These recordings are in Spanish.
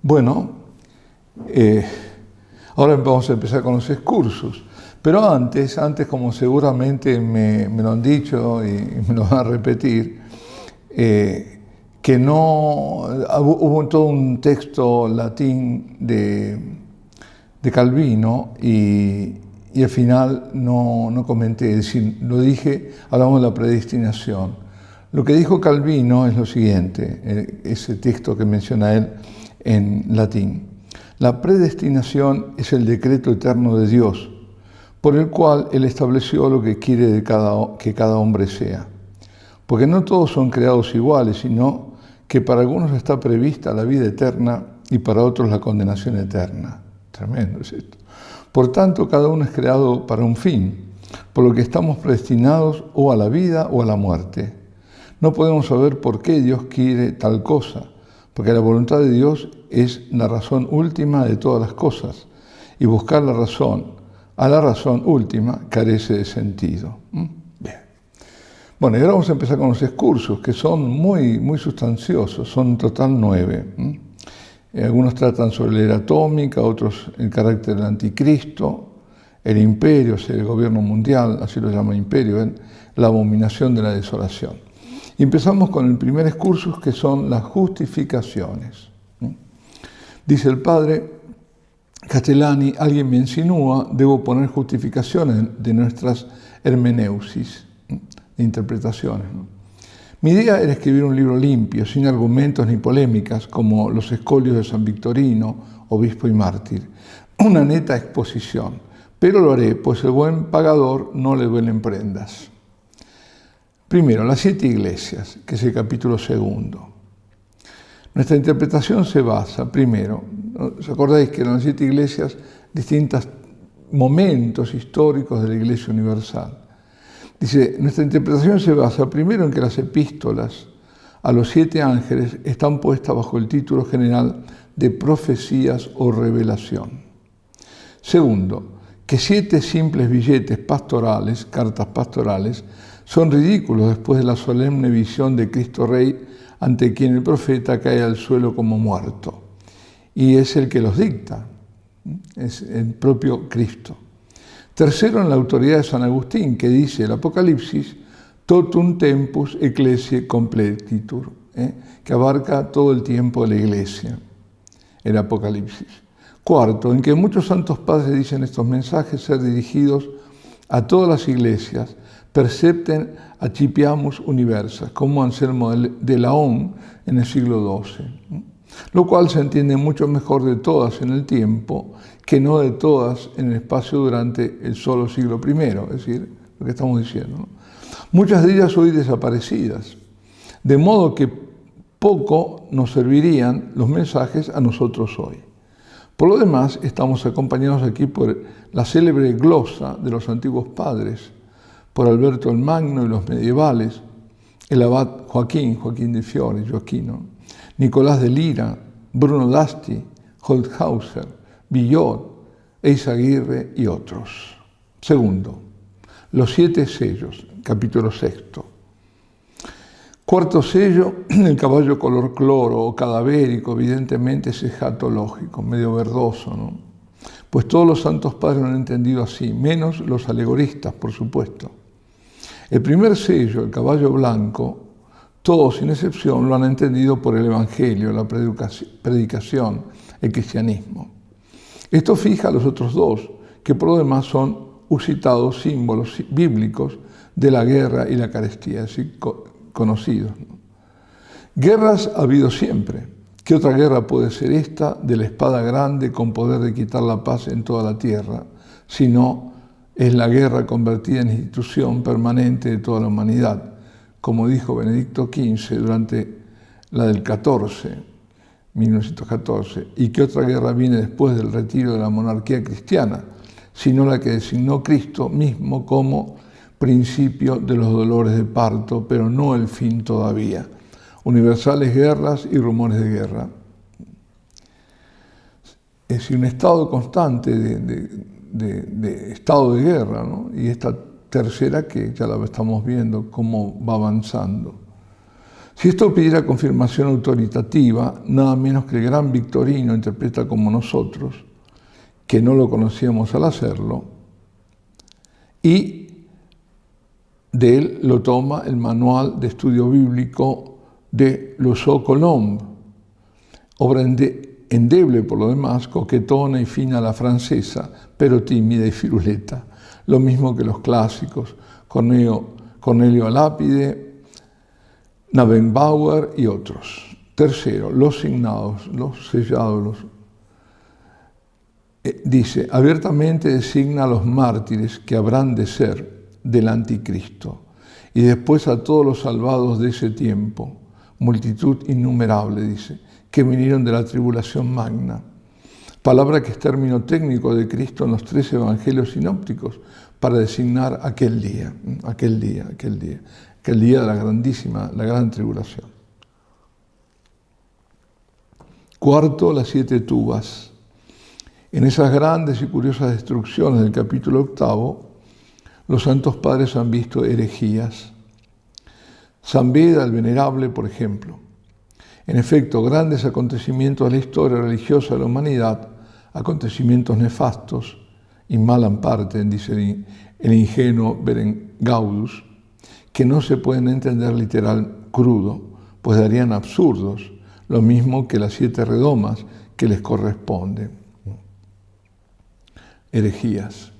Bueno, ahora vamos a empezar con los excursus, pero antes como seguramente me lo han dicho y me lo van a repetir, que no hubo todo un texto latín de Calvino y al final no comenté, es decir, lo dije, hablamos de la predestinación. Lo que dijo Calvino es lo siguiente, ese texto que menciona él en latín. La predestinación es el decreto eterno de Dios, por el cual Él estableció lo que quiere que cada hombre sea. Porque no todos son creados iguales, sino que para algunos está prevista la vida eterna y para otros la condenación eterna. Tremendo es esto. Por tanto, cada uno es creado para un fin, por lo que estamos predestinados o a la vida o a la muerte. No podemos saber por qué Dios quiere tal cosa, porque la voluntad de Dios es la razón última de todas las cosas, y buscar la razón a la razón última carece de sentido. Bien. Bueno, y ahora vamos a empezar con los excursus, que son muy sustanciosos, son en total 9. Algunos tratan sobre la era atómica, otros el carácter del anticristo, el imperio, o sea, el gobierno mundial, así lo llama imperio, la abominación de la desolación. Y empezamos con el primer excursus, que son las justificaciones. Dice el padre Castellani: alguien me insinúa, debo poner justificaciones de nuestras hermeneusis, de interpretaciones. Mi idea era escribir un libro limpio, sin argumentos ni polémicas, como los escolios de San Victorino, obispo y mártir. Una neta exposición, pero lo haré, pues el buen pagador no le duelen prendas. Primero, las 7 iglesias, que es el capítulo 2. Nuestra interpretación se basa, primero, ¿os acordáis que eran las 7 iglesias distintos momentos históricos de la Iglesia Universal? Dice, nuestra interpretación se basa primero en que las epístolas a los 7 ángeles están puestas bajo el título general de profecías o revelación. Segundo, que 7 simples billetes pastorales, cartas pastorales, son ridículos después de la solemne visión de Cristo Rey, ante quien el profeta cae al suelo como muerto. Y es el que los dicta, es el propio Cristo. Tercero, en la autoridad de San Agustín, que dice el Apocalipsis, totum tempus ecclesiae completitur, que abarca todo el tiempo de la Iglesia, el Apocalipsis. Cuarto, en que muchos santos padres dicen estos mensajes ser dirigidos a todas las iglesias, percepten accipiamus universas, como Anselmo de Laón en el siglo XII, lo cual se entiende mucho mejor de todas en el tiempo que no de todas en el espacio durante el solo siglo I, es decir, lo que estamos diciendo, ¿no? Muchas de ellas hoy desaparecidas, de modo que poco nos servirían los mensajes a nosotros hoy. Por lo demás, estamos acompañados aquí por la célebre glosa de los antiguos padres, por Alberto el Magno y los medievales, el abad Joaquín de Fiore, Joaquino, Nicolás de Lira, Bruno d'Asti, Holthauser, Villot, Eizaguirre y otros. Segundo, los 7 sellos, capítulo 6. Cuarto sello, el caballo color cloro o cadavérico, evidentemente es escatológico, medio verdoso, ¿no? Pues todos los santos padres lo han entendido así, menos los alegoristas, por supuesto. El primer sello, el caballo blanco, todos sin excepción lo han entendido por el Evangelio, la predicación, el cristianismo. Esto fija a los otros 2, que por lo demás son usitados símbolos bíblicos de la guerra y la carestía, es decir, conocidos, ¿no? Guerras ha habido siempre. ¿Qué otra guerra puede ser esta de la espada grande con poder de quitar la paz en toda la tierra, si no es la guerra convertida en institución permanente de toda la humanidad, como dijo Benedicto XV durante la del 1914, y qué otra guerra viene después del retiro de la monarquía cristiana, sino la que designó Cristo mismo como principio de los dolores de parto, pero no el fin todavía. Universales guerras y rumores de guerra. Es decir, un estado constante de estado de guerra, ¿no? Y esta tercera que ya la estamos viendo cómo va avanzando. Si esto pidiera confirmación autoritativa, nada menos que el gran Victorino interpreta como nosotros, que no lo conocíamos al hacerlo, y de él lo toma el Manual de Estudio Bíblico de Lusseau-Colomb, obra endeble por lo demás, coquetona y fina a la francesa, pero tímida y firuleta, lo mismo que los clásicos, Cornelio Lápide, Nabenbauer y otros. Tercero, los signados, los sellados, dice, abiertamente designa a los mártires que habrán de ser del anticristo, y después a todos los salvados de ese tiempo, multitud innumerable, dice, que vinieron de la tribulación magna. Palabra que es término técnico de Cristo en los 3 evangelios sinópticos para designar aquel día de la gran tribulación. Cuarto, las 7 tubas. En esas grandes y curiosas destrucciones del capítulo 8, los santos padres han visto herejías. San Beda el Venerable, por ejemplo. En efecto, grandes acontecimientos de la historia religiosa de la humanidad, acontecimientos nefastos, in malam partem, dice el ingenuo Berengaudus, que no se pueden entender literal crudo, pues darían absurdos, lo mismo que las 7 redomas que les corresponden. Herejías.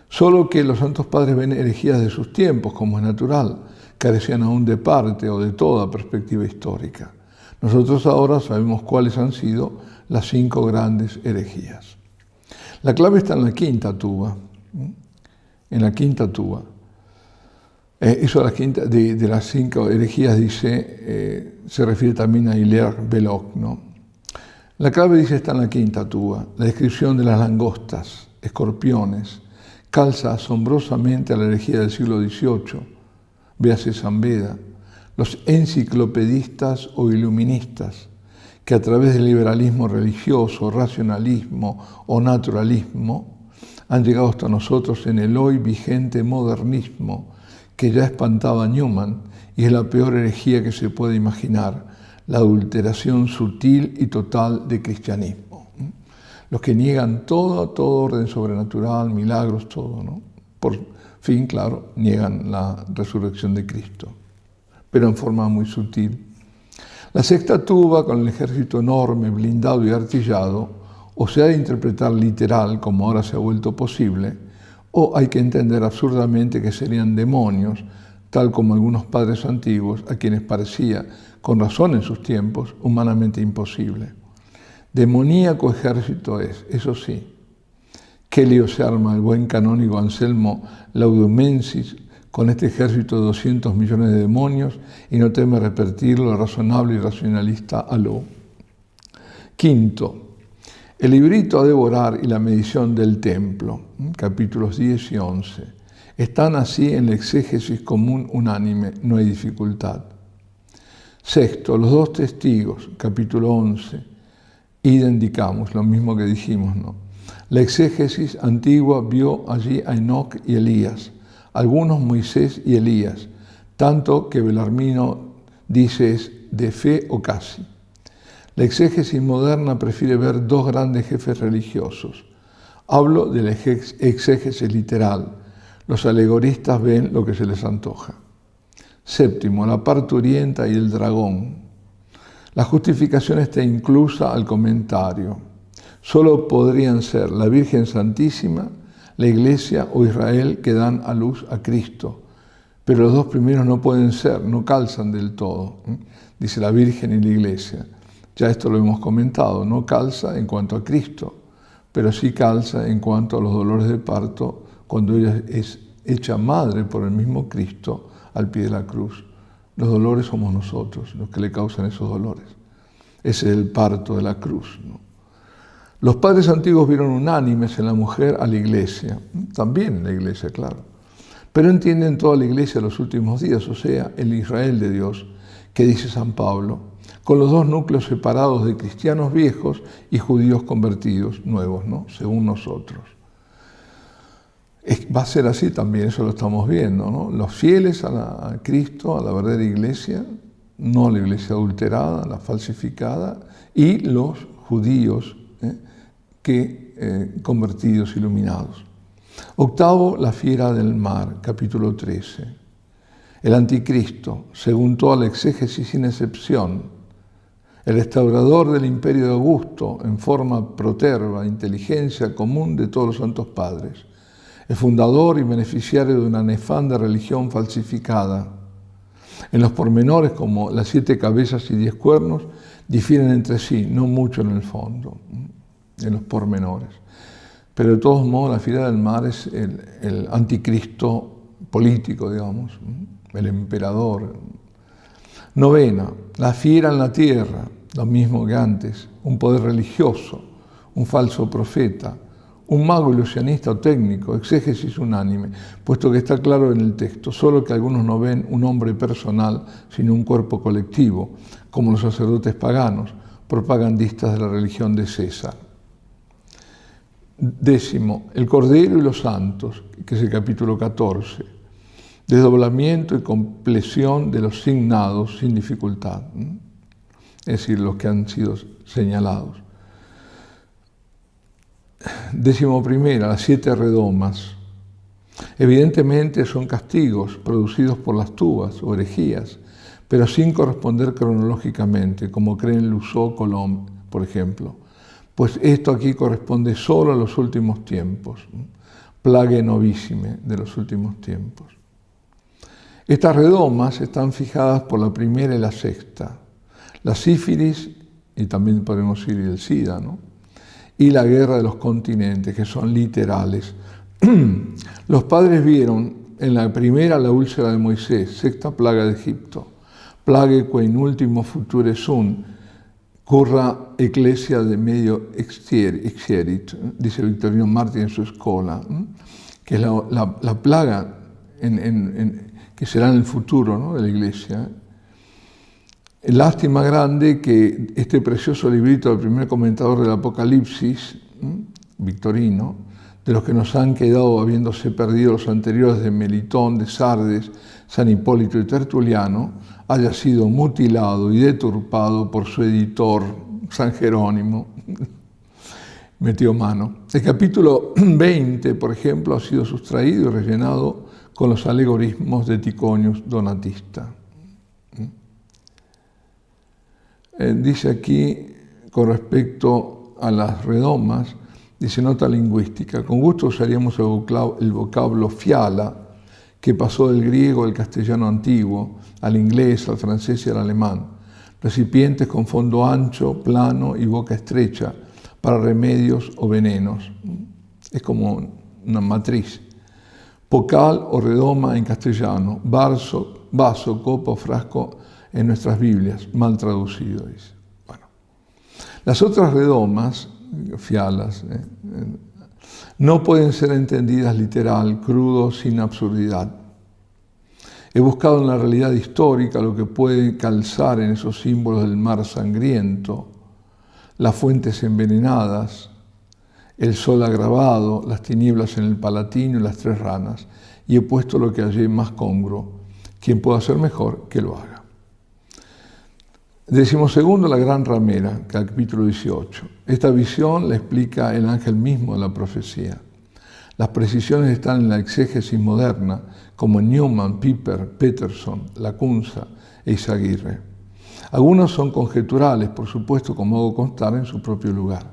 Solo que los santos padres ven herejías de sus tiempos, como es natural, carecían aún de parte o de toda perspectiva histórica. Nosotros ahora sabemos cuáles han sido las 5 grandes herejías. La clave está en la 5ª tuba. En la 5ª tuba. Eso de las 5 herejías dice, se refiere también a Hilaire Belloc, ¿no? La clave dice está en la 5ª tuba. La descripción de las langostas, escorpiones, calza asombrosamente a la herejía del siglo XVIII. Véase San Beda, los enciclopedistas o iluministas, que a través del liberalismo religioso, racionalismo o naturalismo, han llegado hasta nosotros en el hoy vigente modernismo, que ya espantaba a Newman, y es la peor herejía que se puede imaginar, la adulteración sutil y total del cristianismo. Los que niegan todo orden sobrenatural, milagros, todo, ¿no? Por fin, claro, niegan la resurrección de Cristo, pero en forma muy sutil. La 6ª tuba, con el ejército enorme, blindado y artillado, o se ha de interpretar literal, como ahora se ha vuelto posible, o hay que entender absurdamente que serían demonios, tal como algunos padres antiguos, a quienes parecía, con razón en sus tiempos, humanamente imposible. Demoníaco ejército es, eso sí. Qué lío se arma el buen canónigo Anselmo Laudumensis con este ejército de 200 millones de demonios y no teme repetirlo el razonable y racionalista Aló. 5. El librito a devorar y la medición del templo, capítulos 10 y 11, están así en la exégesis común unánime, no hay dificultad. 6. Los 2 testigos, capítulo 11, idem dicamos, lo mismo que dijimos, ¿no? La exégesis antigua vio allí a Enoc y Elías, algunos Moisés y Elías, tanto que Belarmino dice es de fe o casi. La exégesis moderna prefiere ver 2 grandes jefes religiosos. Hablo de la exégesis literal. Los alegoristas ven lo que se les antoja. 7. La parturienta y el dragón. La justificación está inclusa al comentario. Solo podrían ser la Virgen Santísima, la Iglesia o Israel que dan a luz a Cristo. Pero los 2 primeros no pueden ser, no calzan del todo. Dice la Virgen y la Iglesia. Ya esto lo hemos comentado, no calza en cuanto a Cristo, pero sí calza en cuanto a los dolores de parto cuando ella es hecha madre por el mismo Cristo al pie de la cruz. Los dolores somos nosotros, los que le causan esos dolores. Ese es el parto de la cruz, ¿no? Los padres antiguos vieron unánimes en la mujer a la Iglesia, también en la Iglesia, claro, pero entienden toda la Iglesia de los últimos días, o sea, el Israel de Dios, que dice San Pablo, con los 2 núcleos separados de cristianos viejos y judíos convertidos, nuevos, ¿no? Según nosotros. Va a ser así también, eso lo estamos viendo, ¿no? Los fieles a Cristo, a la verdadera Iglesia, no la iglesia adulterada, la falsificada, y los judíos convertidos, iluminados. Octavo, la fiera del mar, capítulo 13. El anticristo, según toda la exégesis sin excepción, el restaurador del imperio de Augusto en forma proterva, inteligencia común de todos los santos padres, el fundador y beneficiario de una nefanda religión falsificada. En los pormenores, como las 7 cabezas y 10 cuernos, difieren entre sí, no mucho en el fondo, en los pormenores. Pero de todos modos, la fiera del mar es el anticristo político, digamos, el emperador. Novena, la fiera en la tierra, lo mismo que antes, un poder religioso, un falso profeta, un mago ilusionista o técnico, exégesis unánime, puesto que está claro en el texto, solo que algunos no ven un hombre personal, sino un cuerpo colectivo, como los sacerdotes paganos, propagandistas de la religión de César. Décimo, el Cordero y los santos, que es el capítulo 14, desdoblamiento y compleción de los signados sin dificultad, es decir, los que han sido señalados. Décimo primera, las 7 redomas. Evidentemente son castigos producidos por las tubas o herejías, pero sin corresponder cronológicamente, como creen Lusso, Colomb, por ejemplo. Pues esto aquí corresponde solo a los últimos tiempos, plague novissime de los últimos tiempos. Estas redomas están fijadas por la primera y la sexta, la sífilis, y también podemos decir el SIDA, ¿no? Y la guerra de los continentes, que son literales. Los padres vieron en la primera la úlcera de Moisés, sexta plaga de Egipto, plague que in ultimo future sunt, curra ecclesia de medio exierit, dice Victorino Martí en su escuela, que es la plaga que será en el futuro, ¿no?, de la iglesia. Lástima grande que este precioso librito del primer comentador del Apocalipsis, Victorino, de los que nos han quedado habiéndose perdido los anteriores de Melitón, de Sardes, San Hipólito y Tertuliano, haya sido mutilado y deturpado por su editor, San Jerónimo. Metió mano. El capítulo 20, por ejemplo, ha sido sustraído y rellenado con los alegorismos de Ticonius Donatista. Dice aquí, con respecto a las redomas, dice nota lingüística, con gusto usaríamos el vocablo fiala, que pasó del griego al castellano antiguo, al inglés, al francés y al alemán. Recipientes con fondo ancho, plano y boca estrecha, para remedios o venenos. Es como una matriz. Pocal o redoma en castellano, vaso, copa o frasco en nuestras Biblias, mal traducido, dice. Bueno. Las otras redomas, fialas, no pueden ser entendidas literal, crudo, sin absurdidad. He buscado en la realidad histórica lo que puede calzar en esos símbolos del mar sangriento, las fuentes envenenadas, el sol agravado, las tinieblas en el Palatino y las 3 ranas, y he puesto lo que hallé más congruo. Quien pueda hacer mejor, que lo haga. 12º, la gran ramera, capítulo 18. Esta visión la explica el ángel mismo de la profecía. Las precisiones están en la exégesis moderna, como en Newman, Piper, Peterson, Lacunza e Izaguirre. Algunos son conjeturales, por supuesto, como hago constar en su propio lugar.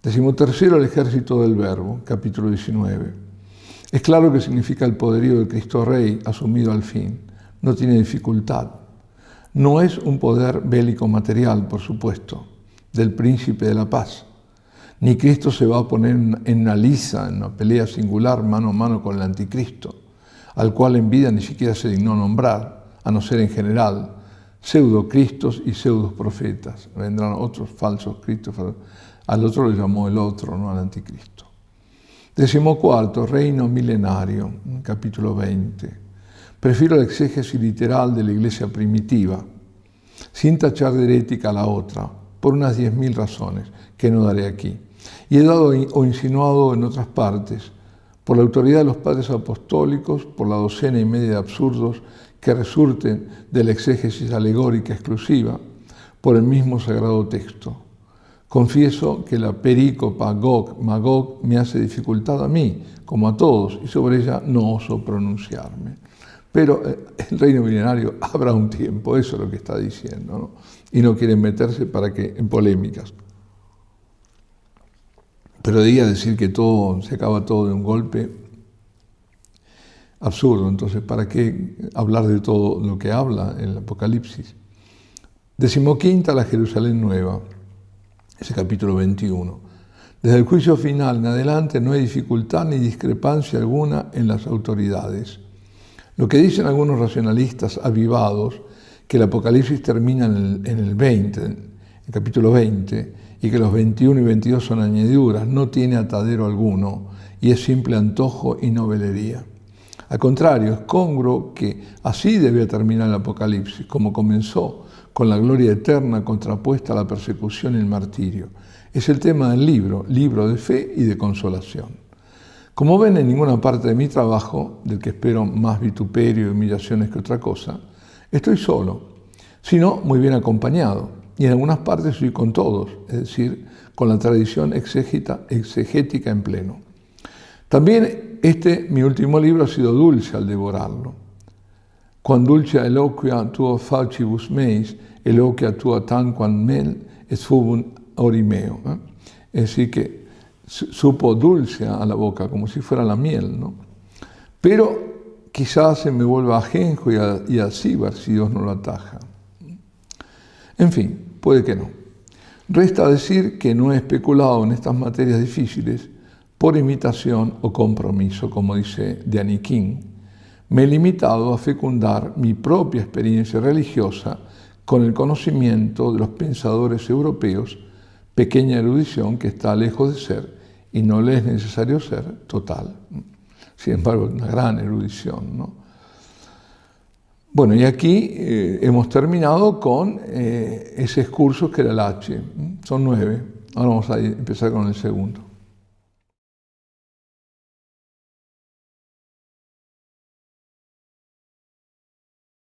13º, el ejército del Verbo, capítulo 19. Es claro que significa el poderío del Cristo Rey asumido al fin. No tiene dificultad. No es un poder bélico material, por supuesto, del príncipe de la paz. Ni Cristo se va a poner en una liza, en una pelea singular, mano a mano con el anticristo, al cual en vida ni siquiera se dignó nombrar, a no ser en general, pseudo-cristos y pseudo-profetas. Vendrán otros falsos cristos, al otro le llamó el otro, no al anticristo. 14º, reino milenario, capítulo 20. Prefiero la exégesis literal de la iglesia primitiva, sin tachar de herética a la otra, por unas 10.000 razones, que no daré aquí. Y he dado o insinuado en otras partes, por la autoridad de los padres apostólicos, por la 12 y media de absurdos que resulten de la exégesis alegórica exclusiva por el mismo sagrado texto. Confieso que la perícopa Gog-Magog me hace dificultad a mí, como a todos, y sobre ella no oso pronunciarme. Pero el reino milenario habrá un tiempo, eso es lo que está diciendo, ¿no? Y no quieren meterse en polémicas. Pero de ahí a decir que se acaba todo de un golpe, absurdo. Entonces, ¿para qué hablar de todo lo que habla el Apocalipsis? 15ª, la Jerusalén Nueva, ese capítulo 21. Desde el juicio final en adelante no hay dificultad ni discrepancia alguna en las autoridades. Lo que dicen algunos racionalistas avivados, que el Apocalipsis termina en el 20, el capítulo 20, y que los 21 y 22 son añadiduras, no tiene atadero alguno y es simple antojo y novelería. Al contrario, es congruo que así debe terminar el Apocalipsis, como comenzó, con la gloria eterna contrapuesta a la persecución y el martirio. Es el tema del libro de fe y de consolación. Como ven, en ninguna parte de mi trabajo, del que espero más vituperio y humillaciones que otra cosa, estoy solo, sino muy bien acompañado. Y en algunas partes estoy con todos, es decir, con la tradición exegética en pleno. También mi último libro ha sido dulce al devorarlo. Quan dulce eloquia tuo facibus meis, eloquia tua tanquam mel, et fubum orimeo. Es decir, que supo dulce a la boca, como si fuera la miel, ¿no? Pero quizás se me vuelva ajenjo y alcíbar si Dios no lo ataja. En fin, puede que no. Resta decir que no he especulado en estas materias difíciles por imitación o compromiso, como dice Danny King. Me he limitado a fecundar mi propia experiencia religiosa con el conocimiento de los pensadores europeos, pequeña erudición que está lejos de ser y no le es necesario ser total. Sin embargo, una gran erudición, ¿no? Bueno, y aquí hemos terminado con ese curso que era el H. Son 9. Ahora vamos a empezar con el segundo.